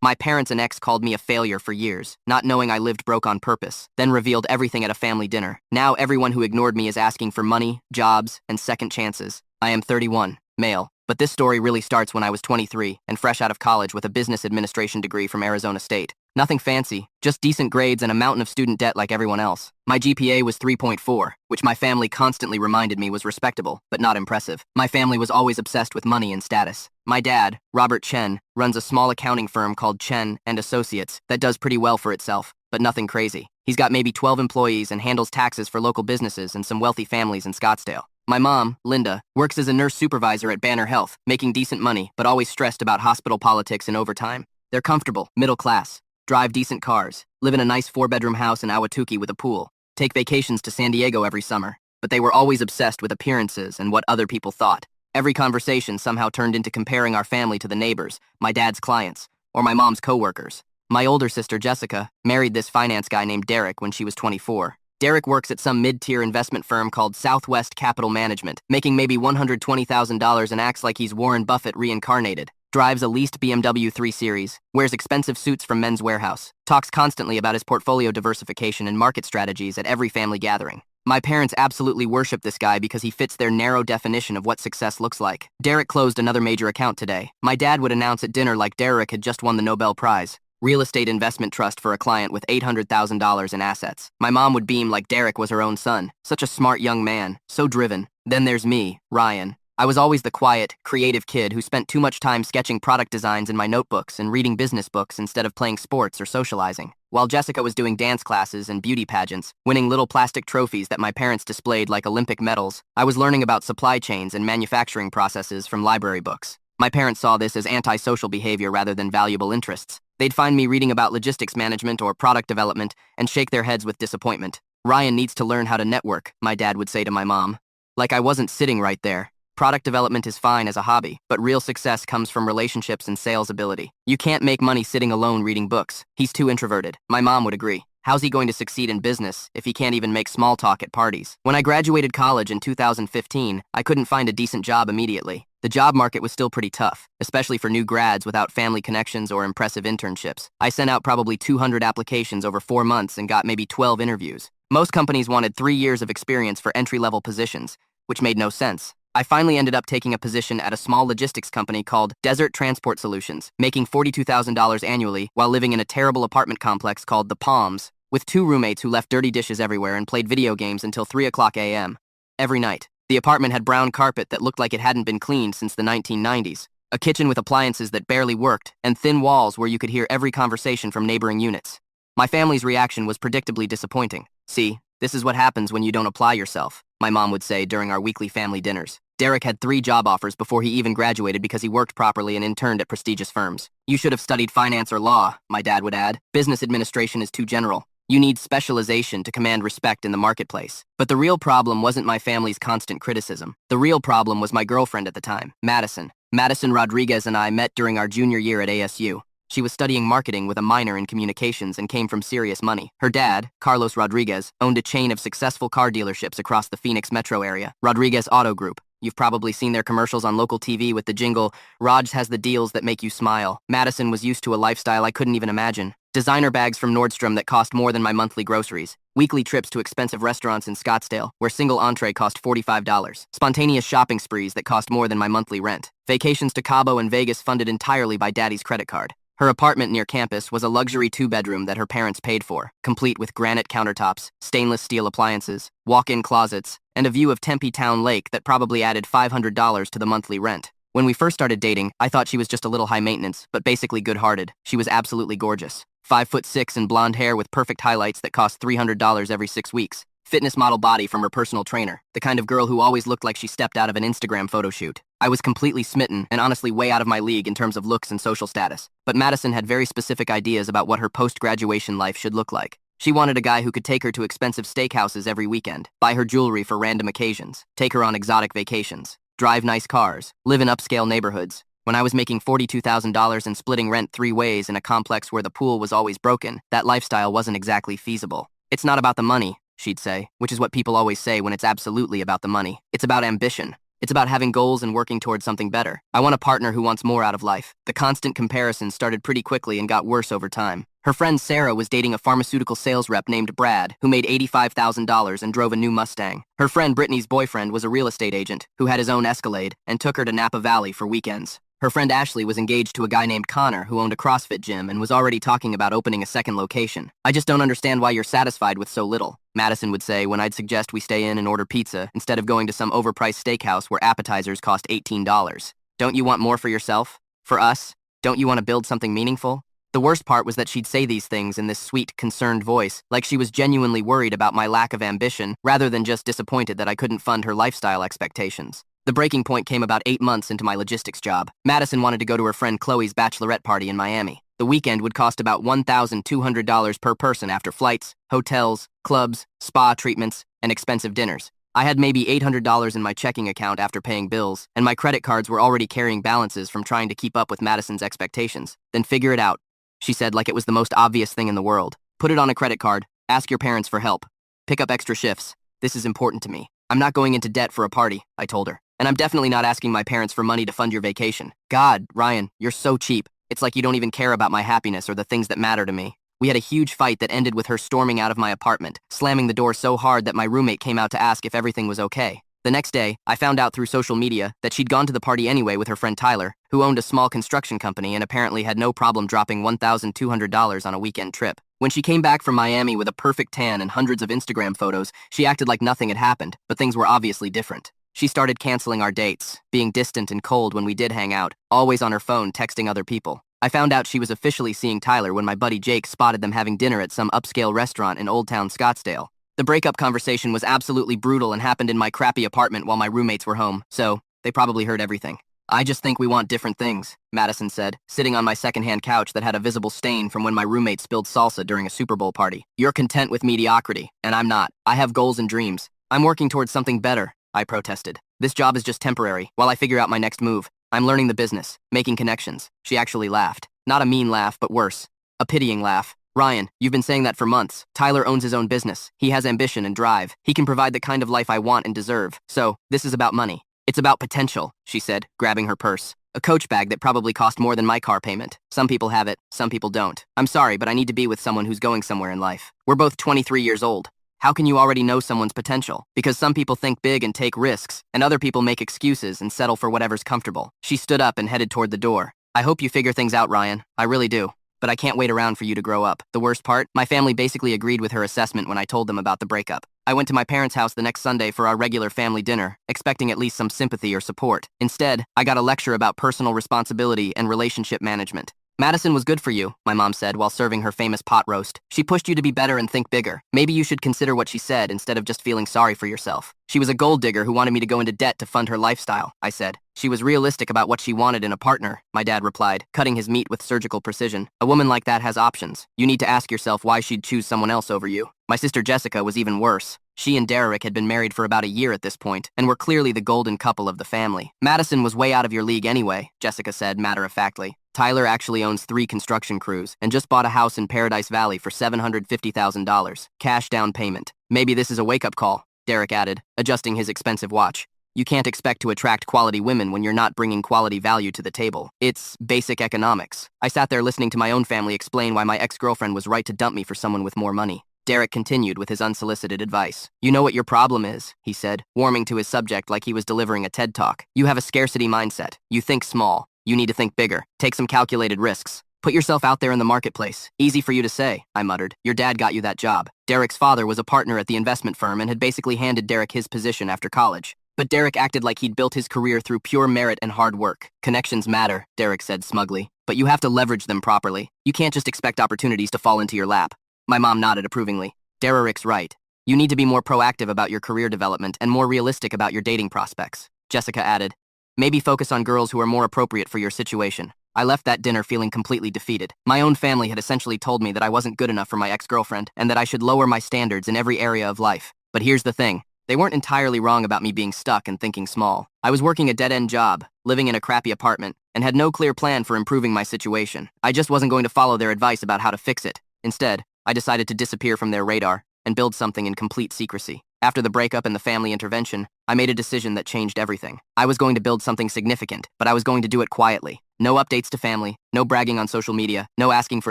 My parents and ex called me a failure for years, not knowing I lived broke on purpose, then revealed everything at a family dinner. Now everyone who ignored me is asking for money, jobs, and second chances. I am 31, male, but this story really starts when I was 23 and fresh out of college with a business administration degree from Arizona State. Nothing fancy, just decent grades and a mountain of student debt like everyone else. My GPA was 3.4, which my family constantly reminded me was respectable, but not impressive. My family was always obsessed with money and status. My dad, Robert Chen, runs a small accounting firm called Chen and Associates that does pretty well for itself, but nothing crazy. He's got maybe 12 employees and handles taxes for local businesses and some wealthy families in Scottsdale. My mom, Linda, works as a nurse supervisor at Banner Health, making decent money, but always stressed about hospital politics and overtime. They're comfortable, middle class, drive decent cars, live in a nice 4-bedroom house in Ahwatukee with a pool, take vacations to San Diego every summer, but they were always obsessed with appearances and what other people thought. Every conversation somehow turned into comparing our family to the neighbors, my dad's clients, or my mom's coworkers. My older sister, Jessica, married this finance guy named Derek when she was 24. Derek works at some mid-tier investment firm called Southwest Capital Management, making maybe $120,000 and acts like he's Warren Buffett reincarnated. Drives a leased BMW 3 Series, wears expensive suits from Men's Warehouse, talks constantly about his portfolio diversification and market strategies at every family gathering. My parents absolutely worship this guy because he fits their narrow definition of what success looks like. Derek closed another major account today. My dad would announce at dinner like Derek had just won the Nobel Prize. Real estate investment trust for a client with $800,000 in assets. My mom would beam like Derek was her own son. Such a smart young man, so driven. Then there's me, Ryan. I was always the quiet, creative kid who spent too much time sketching product designs in my notebooks and reading business books instead of playing sports or socializing. While Jessica was doing dance classes and beauty pageants, winning little plastic trophies that my parents displayed like Olympic medals, I was learning about supply chains and manufacturing processes from library books. My parents saw this as antisocial behavior rather than valuable interests. They'd find me reading about logistics management or product development and shake their heads with disappointment. Ryan needs to learn how to network, my dad would say to my mom. Like I wasn't sitting right there. Product development is fine as a hobby, but real success comes from relationships and sales ability. You can't make money sitting alone reading books. He's too introverted. My mom would agree. How's he going to succeed in business if he can't even make small talk at parties? When I graduated college in 2015, I couldn't find a decent job immediately. The job market was still pretty tough, especially for new grads without family connections or impressive internships. I sent out probably 200 applications over 4 months and got maybe 12 interviews. Most companies wanted 3 years of experience for entry-level positions, which made no sense. I finally ended up taking a position at a small logistics company called Desert Transport Solutions, making $42,000 annually while living in a terrible apartment complex called The Palms, with 2 roommates who left dirty dishes everywhere and played video games until 3 o'clock a.m. every night. The apartment had brown carpet that looked like it hadn't been cleaned since the 1990s, a kitchen with appliances that barely worked, and thin walls where you could hear every conversation from neighboring units. My family's reaction was predictably disappointing. See, this is what happens when you don't apply yourself, my mom would say during our weekly family dinners. Derek had 3 job offers before he even graduated because he worked properly and interned at prestigious firms. You should have studied finance or law, my dad would add. Business administration is too general. You need specialization to command respect in the marketplace. But the real problem wasn't my family's constant criticism. The real problem was my girlfriend at the time, Madison. Madison Rodriguez and I met during our junior year at ASU. She was studying marketing with a minor in communications and came from serious money. Her dad, Carlos Rodriguez, owned a chain of successful car dealerships across the Phoenix metro area, Rodriguez Auto Group. You've probably seen their commercials on local TV with the jingle, "Raj has the deals that make you smile." Madison was used to a lifestyle I couldn't even imagine. Designer bags from Nordstrom that cost more than my monthly groceries. Weekly trips to expensive restaurants in Scottsdale, where single entree cost $45. Spontaneous shopping sprees that cost more than my monthly rent. Vacations to Cabo and Vegas funded entirely by Daddy's credit card. Her apartment near campus was a luxury 2-bedroom that her parents paid for, complete with granite countertops, stainless steel appliances, walk-in closets, and a view of Tempe Town Lake that probably added $500 to the monthly rent. When we first started dating, I thought she was just a little high maintenance, but basically good-hearted. She was absolutely gorgeous. 5'6" and blonde hair with perfect highlights that cost $300 every 6 weeks. Fitness model body from her personal trainer, the kind of girl who always looked like she stepped out of an Instagram photo shoot. I was completely smitten and honestly way out of my league in terms of looks and social status. But Madison had very specific ideas about what her post-graduation life should look like. She wanted a guy who could take her to expensive steakhouses every weekend, buy her jewelry for random occasions, take her on exotic vacations, drive nice cars, live in upscale neighborhoods. When I was making $42,000 and splitting rent 3 ways in a complex where the pool was always broken, that lifestyle wasn't exactly feasible. It's not about the money, she'd say, which is what people always say when it's absolutely about the money. It's about ambition. It's about having goals and working towards something better. I want a partner who wants more out of life. The constant comparisons started pretty quickly and got worse over time. Her friend Sarah was dating a pharmaceutical sales rep named Brad, who made $85,000 and drove a new Mustang. Her friend Brittany's boyfriend was a real estate agent who had his own Escalade and took her to Napa Valley for weekends. Her friend Ashley was engaged to a guy named Connor who owned a CrossFit gym and was already talking about opening a second location. I just don't understand why you're satisfied with so little, Madison would say when I'd suggest we stay in and order pizza instead of going to some overpriced steakhouse where appetizers cost $18. Don't you want more for yourself? For us? Don't you want to build something meaningful? The worst part was that she'd say these things in this sweet, concerned voice, like she was genuinely worried about my lack of ambition, rather than just disappointed that I couldn't fund her lifestyle expectations. The breaking point came about 8 months into my logistics job. Madison wanted to go to her friend Chloe's bachelorette party in Miami. The weekend would cost about $1,200 per person after flights, hotels, clubs, spa treatments, and expensive dinners. I had maybe $800 in my checking account after paying bills, and my credit cards were already carrying balances from trying to keep up with Madison's expectations. Then figure it out, she said like it was the most obvious thing in the world. Put it on a credit card, ask your parents for help, pick up extra shifts. This is important to me. I'm not going into debt for a party, I told her. And I'm definitely not asking my parents for money to fund your vacation. God, Ryan, you're so cheap. It's like you don't even care about my happiness or the things that matter to me. We had a huge fight that ended with her storming out of my apartment, slamming the door so hard that my roommate came out to ask if everything was okay. The next day, I found out through social media that she'd gone to the party anyway with her friend Tyler, who owned a small construction company and apparently had no problem dropping $1,200 on a weekend trip. When she came back from Miami with a perfect tan and hundreds of Instagram photos, she acted like nothing had happened, but things were obviously different. She started canceling our dates, being distant and cold when we did hang out, always on her phone texting other people. I found out she was officially seeing Tyler when my buddy Jake spotted them having dinner at some upscale restaurant in Old Town Scottsdale. The breakup conversation was absolutely brutal and happened in my crappy apartment while my roommates were home, so they probably heard everything. I just think we want different things, Madison said, sitting on my secondhand couch that had a visible stain from when my roommate spilled salsa during a Super Bowl party. You're content with mediocrity, and I'm not. I have goals and dreams. I'm working towards something better, I protested. This job is just temporary, while I figure out my next move. I'm learning the business, making connections. She actually laughed. Not a mean laugh, but worse. A pitying laugh. Ryan, you've been saying that for months. Tyler owns his own business. He has ambition and drive. He can provide the kind of life I want and deserve. So, this is about money. It's about potential, she said, grabbing her purse. A Coach bag that probably cost more than my car payment. Some people have it, some people don't. I'm sorry, but I need to be with someone who's going somewhere in life. We're both 23 years old. How can you already know someone's potential? Because some people think big and take risks, and other people make excuses and settle for whatever's comfortable. She stood up and headed toward the door. I hope you figure things out, Ryan. I really do. But I can't wait around for you to grow up. The worst part? My family basically agreed with her assessment when I told them about the breakup. I went to my parents' house the next Sunday for our regular family dinner, expecting at least some sympathy or support. Instead, I got a lecture about personal responsibility and relationship management. Madison was good for you, my mom said while serving her famous pot roast. She pushed you to be better and think bigger. Maybe you should consider what she said instead of just feeling sorry for yourself. She was a gold digger who wanted me to go into debt to fund her lifestyle, I said. She was realistic about what she wanted in a partner, my dad replied, cutting his meat with surgical precision. A woman like that has options. You need to ask yourself why she'd choose someone else over you. My sister Jessica was even worse. She and Derek had been married for about a year at this point, and were clearly the golden couple of the family. Madison was way out of your league anyway, Jessica said matter-of-factly. Tyler actually owns 3 construction crews and just bought a house in Paradise Valley for $750,000. Cash down payment. Maybe this is a wake-up call, Derek added, adjusting his expensive watch. You can't expect to attract quality women when you're not bringing quality value to the table. It's basic economics. I sat there listening to my own family explain why my ex-girlfriend was right to dump me for someone with more money. Derek continued with his unsolicited advice. You know what your problem is, he said, warming to his subject like he was delivering a TED Talk. You have a scarcity mindset. You think small. You need to think bigger. Take some calculated risks. Put yourself out there in the marketplace. Easy for you to say, I muttered. Your dad got you that job. Derek's father was a partner at the investment firm and had basically handed Derek his position after college. But Derek acted like he'd built his career through pure merit and hard work. Connections matter, Derek said smugly, but you have to leverage them properly. You can't just expect opportunities to fall into your lap. My mom nodded approvingly. Derek's right. You need to be more proactive about your career development and more realistic about your dating prospects, Jessica added. Maybe focus on girls who are more appropriate for your situation. I left that dinner feeling completely defeated. My own family had essentially told me that I wasn't good enough for my ex-girlfriend and that I should lower my standards in every area of life. But here's the thing. They weren't entirely wrong about me being stuck and thinking small. I was working a dead-end job, living in a crappy apartment, and had no clear plan for improving my situation. I just wasn't going to follow their advice about how to fix it. Instead, I decided to disappear from their radar and build something in complete secrecy. After the breakup and the family intervention, I made a decision that changed everything. I was going to build something significant, but I was going to do it quietly. No updates to family, no bragging on social media, no asking for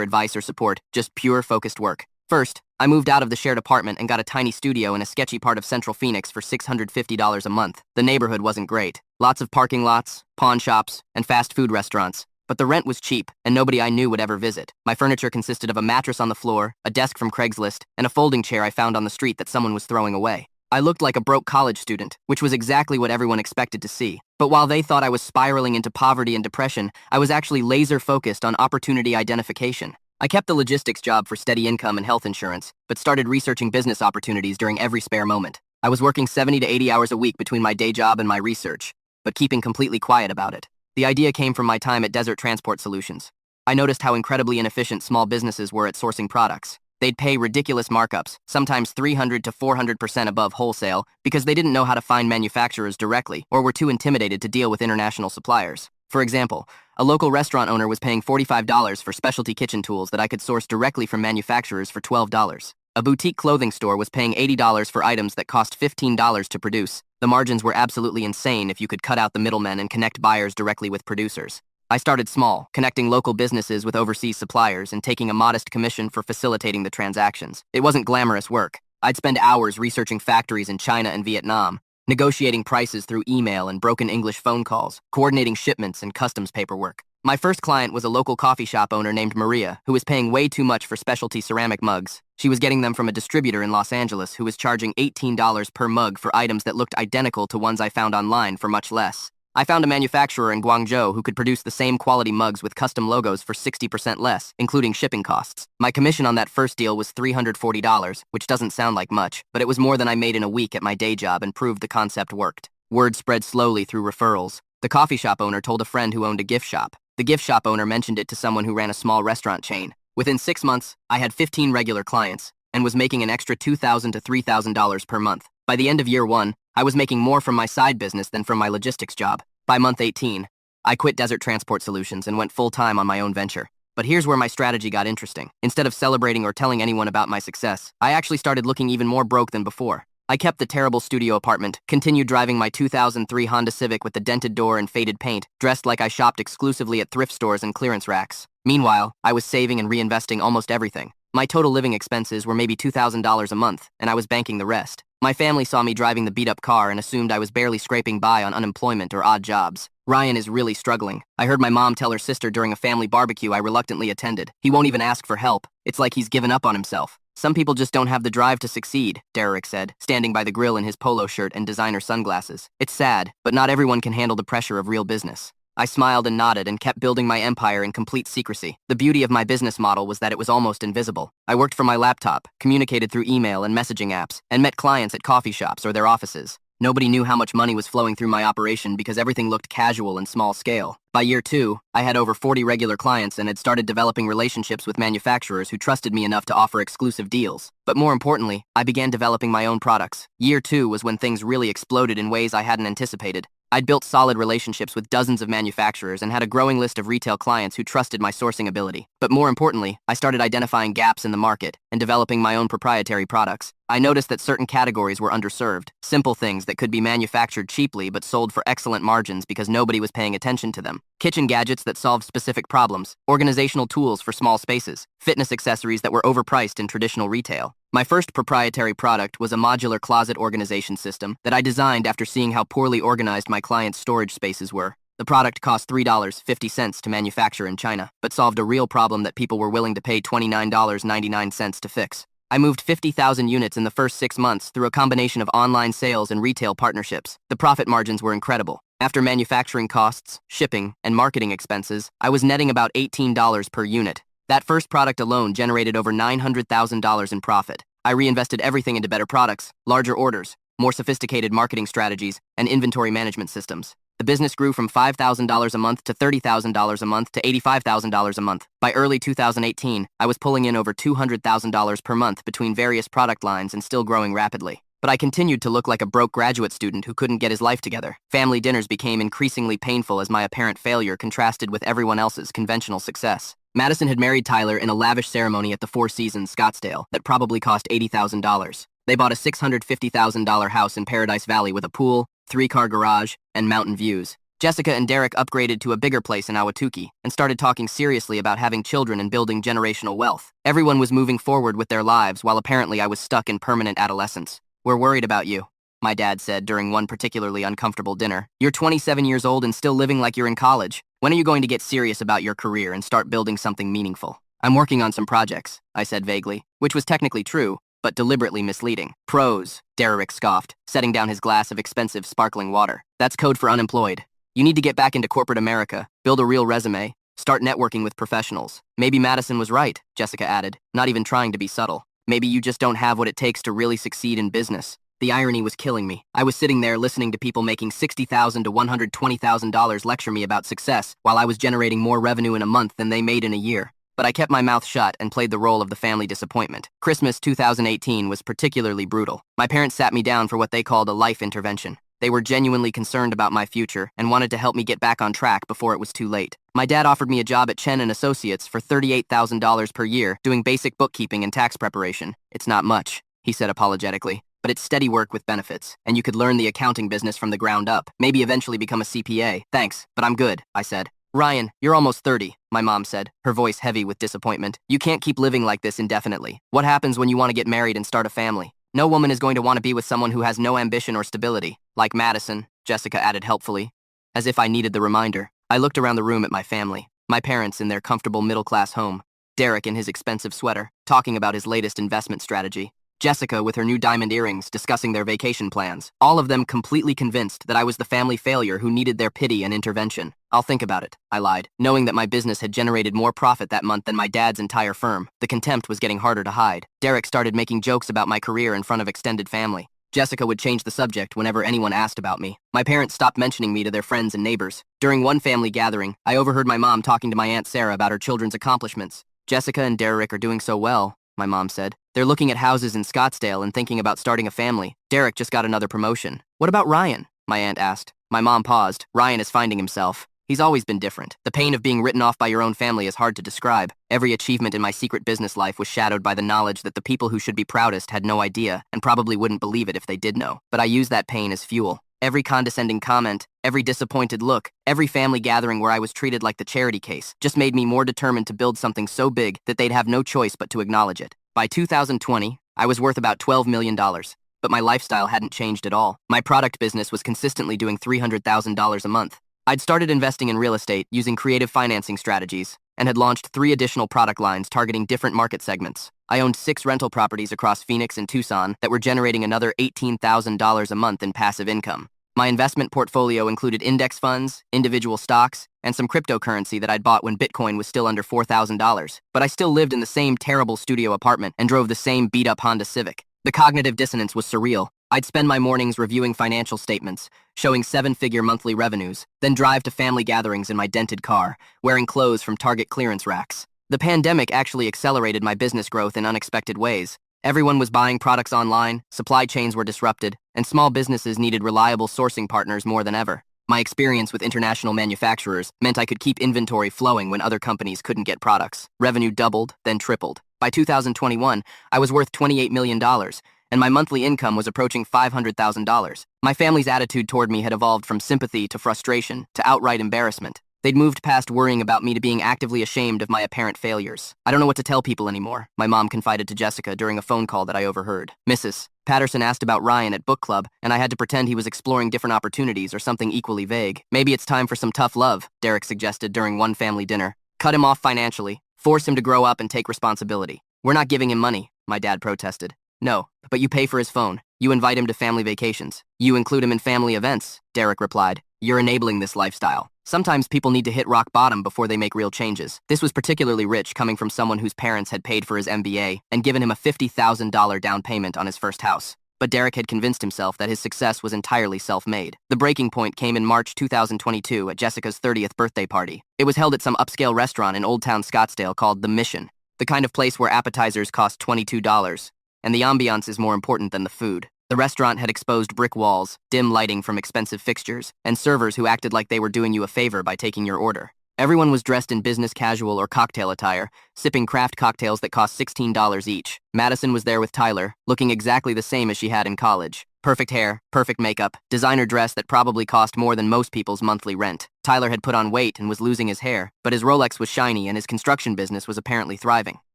advice or support, just pure, focused work. First, I moved out of the shared apartment and got a tiny studio in a sketchy part of Central Phoenix for $650 a month. The neighborhood wasn't great. Lots of parking lots, pawn shops, and fast food restaurants. But the rent was cheap, and nobody I knew would ever visit. My furniture consisted of a mattress on the floor, a desk from Craigslist, and a folding chair I found on the street that someone was throwing away. I looked like a broke college student, which was exactly what everyone expected to see. But while they thought I was spiraling into poverty and depression, I was actually laser-focused on opportunity identification. I kept the logistics job for steady income and health insurance, but started researching business opportunities during every spare moment. I was working 70 to 80 hours a week between my day job and my research, but keeping completely quiet about it. The idea came from my time at Desert Transport Solutions. I noticed how incredibly inefficient small businesses were at sourcing products. They'd pay ridiculous markups, sometimes 300 to 400% above wholesale, because they didn't know how to find manufacturers directly or were too intimidated to deal with international suppliers. For example, a local restaurant owner was paying $45 for specialty kitchen tools that I could source directly from manufacturers for $12. A boutique clothing store was paying $80 for items that cost $15 to produce. The margins were absolutely insane if you could cut out the middlemen and connect buyers directly with producers. I started small, connecting local businesses with overseas suppliers and taking a modest commission for facilitating the transactions. It wasn't glamorous work. I'd spend hours researching factories in China and Vietnam, negotiating prices through email and broken English phone calls, coordinating shipments and customs paperwork. My first client was a local coffee shop owner named Maria, who was paying way too much for specialty ceramic mugs. She was getting them from a distributor in Los Angeles who was charging $18 per mug for items that looked identical to ones I found online for much less. I found a manufacturer in Guangzhou who could produce the same quality mugs with custom logos for 60% less, including shipping costs. My commission on that first deal was $340, which doesn't sound like much, but it was more than I made in a week at my day job and proved the concept worked. Word spread slowly through referrals. The coffee shop owner told a friend who owned a gift shop. The gift shop owner mentioned it to someone who ran a small restaurant chain. Within 6 months, I had 15 regular clients and was making an extra $2,000 to $3,000 per month. By the end of year 1, I was making more from my side business than from my logistics job. By month 18, I quit Desert Transport Solutions and went full-time on my own venture. But here's where my strategy got interesting. Instead of celebrating or telling anyone about my success, I actually started looking even more broke than before. I kept the terrible studio apartment, continued driving my 2003 Honda Civic with the dented door and faded paint, dressed like I shopped exclusively at thrift stores and clearance racks. Meanwhile, I was saving and reinvesting almost everything. My total living expenses were maybe $2,000 a month, and I was banking the rest. My family saw me driving the beat-up car and assumed I was barely scraping by on unemployment or odd jobs. Ryan is really struggling. I heard my mom tell her sister during a family barbecue I reluctantly attended. He won't even ask for help. It's like he's given up on himself. Some people just don't have the drive to succeed, Derek said, standing by the grill in his polo shirt and designer sunglasses. It's sad, but not everyone can handle the pressure of real business. I smiled and nodded and kept building my empire in complete secrecy. The beauty of my business model was that it was almost invisible. I worked from my laptop, communicated through email and messaging apps, and met clients at coffee shops or their offices. Nobody knew how much money was flowing through my operation because everything looked casual and small scale. By year 2, I had over 40 regular clients and had started developing relationships with manufacturers who trusted me enough to offer exclusive deals. But more importantly, I began developing my own products. Year 2 was when things really exploded in ways I hadn't anticipated. I'd built solid relationships with dozens of manufacturers and had a growing list of retail clients who trusted my sourcing ability. But more importantly, I started identifying gaps in the market and developing my own proprietary products. I noticed that certain categories were underserved, simple things that could be manufactured cheaply but sold for excellent margins because nobody was paying attention to them. Kitchen gadgets that solved specific problems, organizational tools for small spaces, fitness accessories that were overpriced in traditional retail. My first proprietary product was a modular closet organization system that I designed after seeing how poorly organized my clients' storage spaces were. The product cost $3.50 to manufacture in China, but solved a real problem that people were willing to pay $29.99 to fix. I moved 50,000 units in the first 6 months through a combination of online sales and retail partnerships. The profit margins were incredible. After manufacturing costs, shipping, and marketing expenses, I was netting about $18 per unit. That first product alone generated over $900,000 in profit. I reinvested everything into better products, larger orders, more sophisticated marketing strategies, and inventory management systems. The business grew from $5,000 a month to $30,000 a month to $85,000 a month. By early 2018, I was pulling in over $200,000 per month between various product lines and still growing rapidly. But I continued to look like a broke graduate student who couldn't get his life together. Family dinners became increasingly painful as my apparent failure contrasted with everyone else's conventional success. Madison had married Tyler in a lavish ceremony at the Four Seasons Scottsdale that probably cost $80,000. They bought a $650,000 house in Paradise Valley with a pool, three-car garage, and mountain views. Jessica and Derek upgraded to a bigger place in Ahwatukee and started talking seriously about having children and building generational wealth. Everyone was moving forward with their lives while apparently I was stuck in permanent adolescence. "We're worried about you," my dad said during one particularly uncomfortable dinner. "You're 27 years old and still living like you're in college. When are you going to get serious about your career and start building something meaningful?" "I'm working on some projects," I said vaguely, which was technically true, but deliberately misleading. "Pros," Derek scoffed, setting down his glass of expensive sparkling water. "That's code for unemployed. You need to get back into corporate America, build a real resume, start networking with professionals." "Maybe Madison was right," Jessica added, not even trying to be subtle. "Maybe you just don't have what it takes to really succeed in business." The irony was killing me. I was sitting there listening to people making $60,000 to $120,000 lecture me about success while I was generating more revenue in a month than they made in a year. But I kept my mouth shut and played the role of the family disappointment. Christmas 2018 was particularly brutal. My parents sat me down for what they called a life intervention. They were genuinely concerned about my future and wanted to help me get back on track before it was too late. My dad offered me a job at Chen & Associates for $38,000 per year doing basic bookkeeping and tax preparation. "It's not much," he said apologetically, "but it's steady work with benefits, and you could learn the accounting business from the ground up, maybe eventually become a CPA. "Thanks, but I'm good," I said. "Ryan, you're almost 30, my mom said, her voice heavy with disappointment. "You can't keep living like this indefinitely. What happens when you want to get married and start a family? No woman is going to want to be with someone who has no ambition or stability. Like Madison," Jessica added helpfully. As if I needed the reminder, I looked around the room at my family. My parents in their comfortable middle-class home. Derek in his expensive sweater, talking about his latest investment strategy. Jessica with her new diamond earrings, discussing their vacation plans. All of them completely convinced that I was the family failure who needed their pity and intervention. "I'll think about it," I lied, knowing that my business had generated more profit that month than my dad's entire firm. The contempt was getting harder to hide. Derek started making jokes about my career in front of extended family. Jessica would change the subject whenever anyone asked about me. My parents stopped mentioning me to their friends and neighbors. During one family gathering, I overheard my mom talking to my Aunt Sarah about her children's accomplishments. "Jessica and Derek are doing so well," my mom said. "They're looking at houses in Scottsdale and thinking about starting a family. Derek just got another promotion." "What about Ryan?" my aunt asked. My mom paused. "Ryan is finding himself. He's always been different. The pain of being written off by your own family is hard to describe. Every achievement in my secret business life was shadowed by the knowledge that the people who should be proudest had no idea and probably wouldn't believe it if they did know. But I used that pain as fuel. Every condescending comment, every disappointed look, every family gathering where I was treated like the charity case just made me more determined to build something so big that they'd have no choice but to acknowledge it. By 2020, I was worth about $12 million, but my lifestyle hadn't changed at all. My product business was consistently doing $300,000 a month. I'd started investing in real estate using creative financing strategies and had launched 3 additional product lines targeting different market segments. I owned 6 rental properties across Phoenix and Tucson that were generating another $18,000 a month in passive income. My investment portfolio included index funds, individual stocks, and some cryptocurrency that I'd bought when Bitcoin was still under $4,000. But I still lived in the same terrible studio apartment and drove the same beat-up Honda Civic. The cognitive dissonance was surreal. I'd spend my mornings reviewing financial statements, showing 7-figure monthly revenues, then drive to family gatherings in my dented car, wearing clothes from Target clearance racks. The pandemic actually accelerated my business growth in unexpected ways. Everyone was buying products online, supply chains were disrupted, and small businesses needed reliable sourcing partners more than ever. My experience with international manufacturers meant I could keep inventory flowing when other companies couldn't get products. Revenue doubled, then tripled. By 2021, I was worth $28 million, and my monthly income was approaching $500,000. My family's attitude toward me had evolved from sympathy to frustration to outright embarrassment. They'd moved past worrying about me to being actively ashamed of my apparent failures. "I don't know what to tell people anymore," my mom confided to Jessica during a phone call that I overheard. "Mrs. Patterson asked about Ryan at book club, and I had to pretend he was exploring different opportunities or something equally vague. Maybe it's time for some tough love," Derek suggested during one family dinner. "Cut him off financially. Force him to grow up and take responsibility." "We're not giving him money," my dad protested. "No, but you pay for his phone. You invite him to family vacations. You include him in family events," Derek replied. "You're enabling this lifestyle. Sometimes people need to hit rock bottom before they make real changes." This was particularly rich coming from someone whose parents had paid for his MBA and given him a $50,000 down payment on his first house. But Derek had convinced himself that his success was entirely self-made. The breaking point came in March 2022 at Jessica's 30th birthday party. It was held at some upscale restaurant in Old Town Scottsdale called The Mission, the kind of place where appetizers cost $22, and the ambiance is more important than the food. The restaurant had exposed brick walls, dim lighting from expensive fixtures, and servers who acted like they were doing you a favor by taking your order. Everyone was dressed in business casual or cocktail attire, sipping craft cocktails that cost $16 each. Madison was there with Tyler, looking exactly the same as she had in college. Perfect hair, perfect makeup, designer dress that probably cost more than most people's monthly rent. Tyler had put on weight and was losing his hair, but his Rolex was shiny and his construction business was apparently thriving.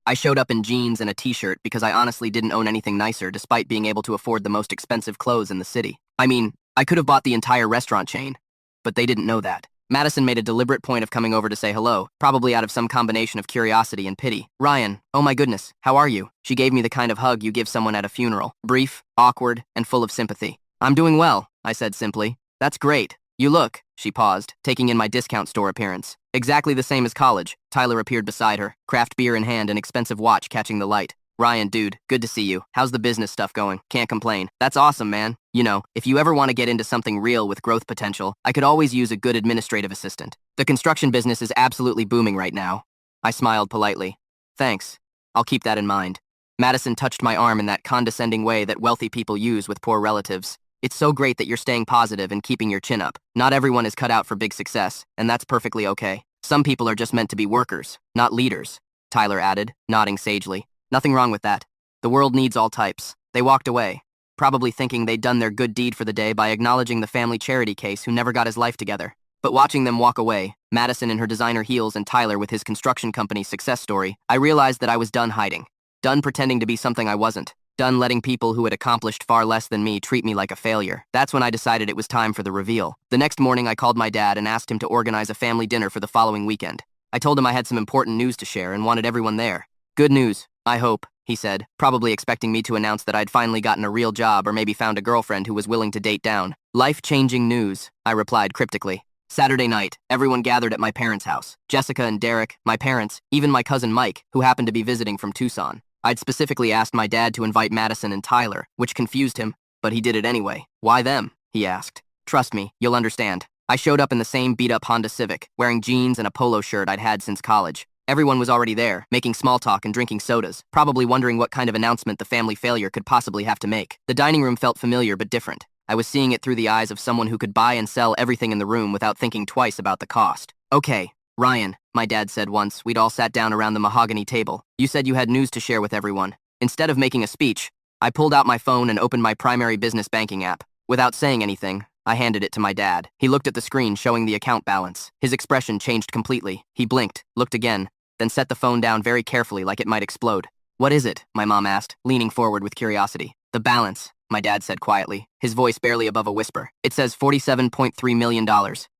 I showed up in jeans and a t-shirt because I honestly didn't own anything nicer despite being able to afford the most expensive clothes in the city. I mean, I could have bought the entire restaurant chain, but they didn't know that. Madison made a deliberate point of coming over to say hello, probably out of some combination of curiosity and pity. "Ryan, oh my goodness, how are you?" She gave me the kind of hug you give someone at a funeral. Brief, awkward, and full of sympathy. "I'm doing well," I said simply. "That's great. You look," she paused, taking in my discount store appearance. "Exactly the same as college." Tyler appeared beside her, craft beer in hand and expensive watch catching the light. "Ryan, dude, good to see you. How's the business stuff going? Can't complain." "That's awesome, man. You know, if you ever want to get into something real with growth potential, I could always use a good administrative assistant. The construction business is absolutely booming right now." I smiled politely. "Thanks. I'll keep that in mind." Madison touched my arm in that condescending way that wealthy people use with poor relatives. "It's so great that you're staying positive and keeping your chin up. Not everyone is cut out for big success, and that's perfectly okay. Some people are just meant to be workers, not leaders," Tyler added, nodding sagely. "Nothing wrong with that. The world needs all types." They walked away, probably thinking they'd done their good deed for the day by acknowledging the family charity case who never got his life together. But watching them walk away, Madison in her designer heels and Tyler with his construction company's success story, I realized that I was done hiding. Done pretending to be something I wasn't. Done letting people who had accomplished far less than me treat me like a failure. That's when I decided it was time for the reveal. The next morning, I called my dad and asked him to organize a family dinner for the following weekend. I told him I had some important news to share and wanted everyone there. "Good news, I hope," he said, probably expecting me to announce that I'd finally gotten a real job or maybe found a girlfriend who was willing to date down. "Life-changing news," I replied cryptically. Saturday night, everyone gathered at my parents' house. Jessica and Derek, my parents, even my cousin Mike, who happened to be visiting from Tucson. I'd specifically asked my dad to invite Madison and Tyler, which confused him, but he did it anyway. "Why them?" he asked. "Trust me, you'll understand." I showed up in the same beat-up Honda Civic, wearing jeans and a polo shirt I'd had since college. Everyone was already there, making small talk and drinking sodas, probably wondering what kind of announcement the family failure could possibly have to make. The dining room felt familiar but different. I was seeing it through the eyes of someone who could buy and sell everything in the room without thinking twice about the cost. "Okay, Ryan," my dad said once we'd all sat down around the mahogany table. "You said you had news to share with everyone." Instead of making a speech, I pulled out my phone and opened my primary business banking app. Without saying anything, I handed it to my dad. He looked at the screen showing the account balance. His expression changed completely. He blinked, looked again, then set the phone down very carefully like it might explode. "What is it?" my mom asked, leaning forward with curiosity. "The balance," my dad said quietly, his voice barely above a whisper. "It says $47.3 million.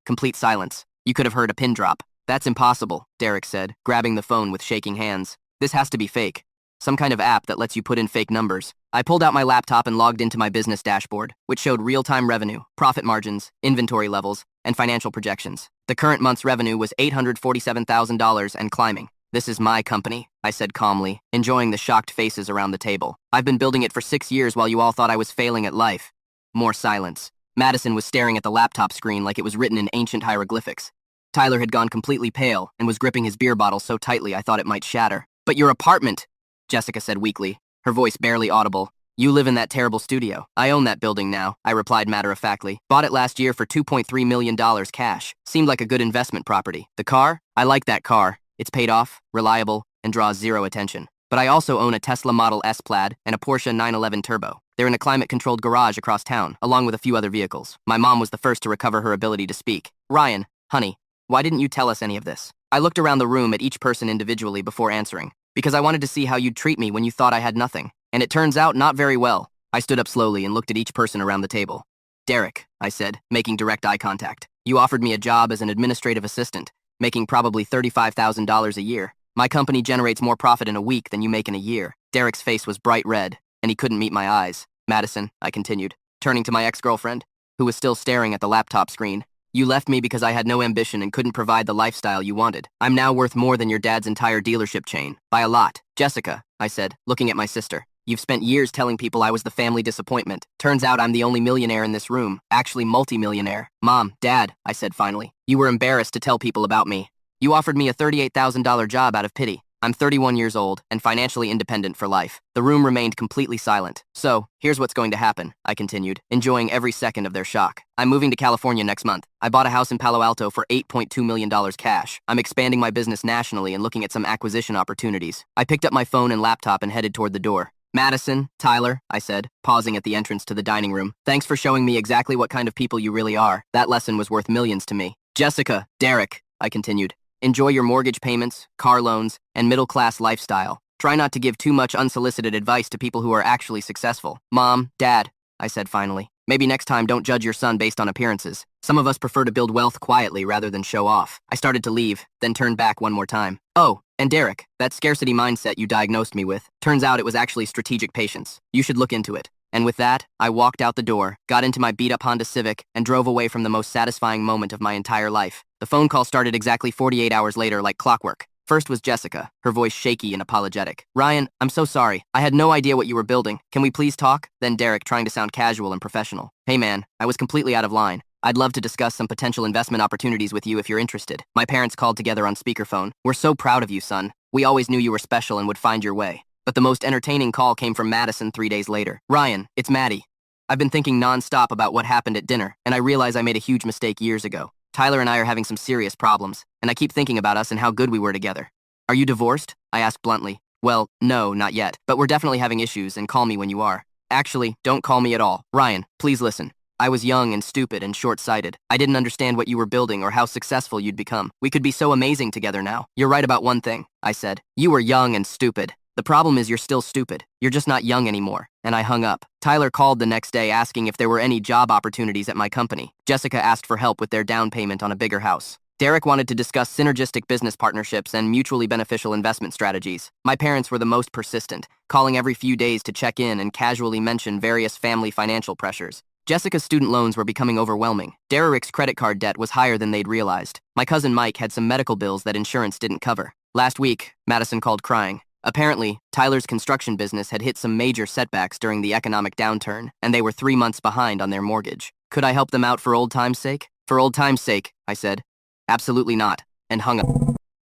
Complete silence. You could have heard a pin drop. "That's impossible," Derek said, grabbing the phone with shaking hands. "This has to be fake. Some kind of app that lets you put in fake numbers." I pulled out my laptop and logged into my business dashboard, which showed real-time revenue, profit margins, inventory levels, and financial projections. The current month's revenue was $847,000 and climbing. "This is my company," I said calmly, enjoying the shocked faces around the table. "I've been building it for 6 years while you all thought I was failing at life." More silence. Madison was staring at the laptop screen like it was written in ancient hieroglyphics. Tyler had gone completely pale and was gripping his beer bottle so tightly I thought it might shatter. "But your apartment," Jessica said weakly, her voice barely audible. "You live in that terrible studio." "I own that building now," I replied matter-of-factly. "Bought it last year for $2.3 million cash. Seemed like a good investment property." "The car? I like that car. It's paid off, reliable, and draws zero attention. But I also own a Tesla Model S Plaid and a Porsche 911 Turbo. They're in a climate-controlled garage across town, along with a few other vehicles." My mom was the first to recover her ability to speak. "Ryan, honey, why didn't you tell us any of this?" I looked around the room at each person individually before answering. "Because I wanted to see how you'd treat me when you thought I had nothing. And it turns out not very well." I stood up slowly and looked at each person around the table. "Derek," I said, making direct eye contact. "You offered me a job as an administrative assistant, making probably $35,000 a year. My company generates more profit in a week than you make in a year." Derek's face was bright red, and he couldn't meet my eyes. "Madison," I continued, turning to my ex-girlfriend, who was still staring at the laptop screen. "You left me because I had no ambition and couldn't provide the lifestyle you wanted. I'm now worth more than your dad's entire dealership chain. By a lot." "Jessica," I said, looking at my sister, "you've spent years telling people I was the family disappointment. Turns out I'm the only millionaire in this room, actually multi-millionaire." "Mom, Dad," I said finally, "you were embarrassed to tell people about me. You offered me a $38,000 job out of pity. I'm 31 years old and financially independent for life. The room remained completely silent. So, here's what's going to happen, I continued, enjoying every second of their shock. I'm moving to California next month. I bought a house in Palo Alto for $8.2 million cash. I'm expanding my business nationally and looking at some acquisition opportunities. I picked up my phone and laptop and headed toward the door. Madison, Tyler, I said, pausing at the entrance to the dining room. Thanks for showing me exactly what kind of people you really are. That lesson was worth millions to me. Jessica, Derek, I continued. Enjoy your mortgage payments, car loans, and middle-class lifestyle. Try not to give too much unsolicited advice to people who are actually successful. Mom, Dad, I said finally. Maybe next time don't judge your son based on appearances. Some of us prefer to build wealth quietly rather than show off. I started to leave, then turned back one more time. Oh, and Derek, that scarcity mindset you diagnosed me with, turns out it was actually strategic patience. You should look into it. And with that, I walked out the door, got into my beat-up Honda Civic, and drove away from the most satisfying moment of my entire life. The phone call started exactly 48 hours later like clockwork. First was Jessica, her voice shaky and apologetic. Ryan, I'm so sorry. I had no idea what you were building. Can we please talk? Then Derek, trying to sound casual and professional. Hey man, I was completely out of line. I'd love to discuss some potential investment opportunities with you if you're interested. My parents called together on speakerphone. We're so proud of you, son. We always knew you were special and would find your way. But the most entertaining call came from Madison 3 days later. Ryan, it's Maddie. I've been thinking nonstop about what happened at dinner, and I realize I made a huge mistake years ago. Tyler and I are having some serious problems, and I keep thinking about us and how good we were together. Are you divorced? I asked bluntly. Well, no, not yet, but we're definitely having issues, and call me when you are. Actually, don't call me at all. Ryan, please listen. I was young and stupid and short-sighted. I didn't understand what you were building or how successful you'd become. We could be so amazing together now. You're right about one thing, I said. You were young and stupid. The problem is you're still stupid. You're just not young anymore. And I hung up. Tyler called the next day asking if there were any job opportunities at my company. Jessica asked for help with their down payment on a bigger house. Derek wanted to discuss synergistic business partnerships and mutually beneficial investment strategies. My parents were the most persistent, calling every few days to check in and casually mention various family financial pressures. Jessica's student loans were becoming overwhelming. Derek's credit card debt was higher than they'd realized. My cousin Mike had some medical bills that insurance didn't cover. Last week, Madison called crying. Apparently, Tyler's construction business had hit some major setbacks during the economic downturn, and they were 3 months behind on their mortgage. Could I help them out for old time's sake? For old time's sake, I said. Absolutely not, and hung up.